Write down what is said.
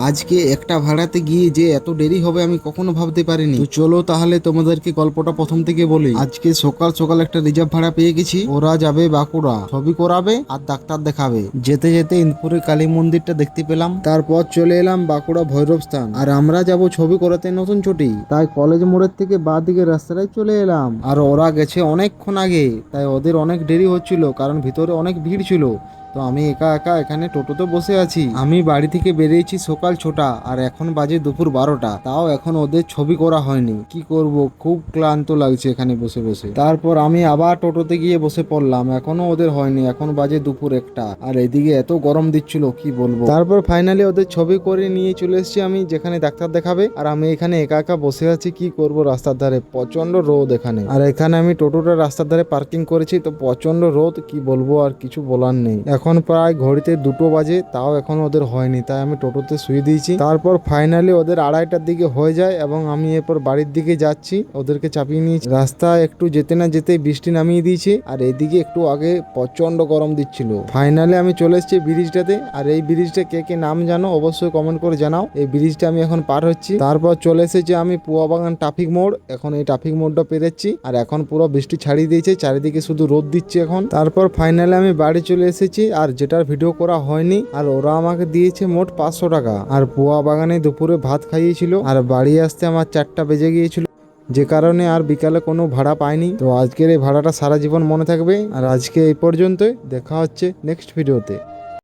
আজকে একটা ভাড়াতে গিয়ে যে এত দেরি হবে আমি কখনো ভাবতে পারিনি। তো চলো তাহলে তোমাদেরকে গল্পটা প্রথম থেকে বলি। আজকে সকাল সকাল একটা রিজার্ভ ভাড়া পেয়ে গেছি। ওরা যাবে বাঁকুড়া, ছবি করাবে আর ডাক্তার দেখাবে। যেতে যেতে ইন্দপুরে কালী মন্দিরটা দেখতে পেলাম, তারপর চলে এলাম বাঁকুড়া ভৈরব স্থান। আর আমরা যাব ছবি করাতে নতুন ছুটি, তাই কলেজ মোড়ের থেকে বাঁ দিকে রাস্তাটায় চলে এলাম। আর ওরা গেছে অনেকক্ষণ আগে, তাই ওদের অনেক দেরি হচ্ছিল কারণ ভিতরে অনেক ভিড় ছিল। তো আমি একা একা এখানে টোটোতে বসে আছি। আমি বাড়ি থেকে বেরিয়েছি সকাল 6টা আর এখন বাজে দুপুর 12টা, তাও এখন ওদের ছবি করা হয়নি। কি করব, খুব ক্লান্ত লাগছে এখানে বসে বসে। তারপর আমি আবার টোটোতে গিয়ে বসে পড়লাম, এখনো ওদের হয়নি। এখন বাজে দুপুর 1টা আর এদিকে এত গরম দিচ্ছিল কি বলবো। তারপর ফাইনালি ওদের ছবি করে নিয়ে চলে এসেছি আমি যেখানে ডাক্তার দেখাবে। আর আমি এখানে একা একা বসে আছি, কি করব, রাস্তার ধারে প্রচন্ড রোদ এখানে। আর এখানে আমি টোটোটা রাস্তার ধারে পার্কিং করেছি, তো প্রচন্ড রোদ, কি বলবো, আর কিছু বলার নেই। এখন প্রায় ঘড়িতে 2টো বাজে, তাও এখন ওদের হয়নি, তাই আমি টোটোতে শুয়ে দিয়েছি। তারপর ফাইনালি ওদের 2:30টার দিকে হয়ে যায় এবং আমি এরপর বাড়ির দিকে যাচ্ছি। ওদেরকে চাপিয়ে নিয়েছি। রাস্তা একটু যেতে না যেতে বৃষ্টি নামিয়ে দিয়েছে আর এদিকে একটু আগে প্রচন্ড গরম দিচ্ছিল। ফাইনালি আমি চলে এসেছি ব্রিজটাতে। আর এই ব্রিজটা কে কে নাম জানো অবশ্যই কমেন্ট করে জানাও। এই ব্রিজটা আমি এখন পার হচ্ছি। তারপর চলে এসেছি আমি পুয়াবাগান ট্রাফিক মোড়। এখন এই ট্রাফিক মোড়টা পেরোচ্ছি আর এখন পুরো বৃষ্টি ছাড়িয়ে দিয়েছে, চারিদিকে শুধু রোদ দিচ্ছে এখন। তারপর ফাইনালি আমি বাড়ি চলে এসেছি আর যেটার ভিডিও করা হয়নি। আর ওরা আমাকে দিয়েছে মোট 500 টাকা আর পুয়া বাগানে দুপুরে ভাত খাইয়েছিল। আর বাড়ি আসতে আমার 4টা বেজে গিয়েছিল, যে কারণে আর বিকালে কোনো ভাড়া পাইনি। তো আজকের এই ভাড়াটা সারা জীবন মনে থাকবে। আর আজকে এই পর্যন্তই, দেখা হচ্ছে নেক্সট ভিডিওতে।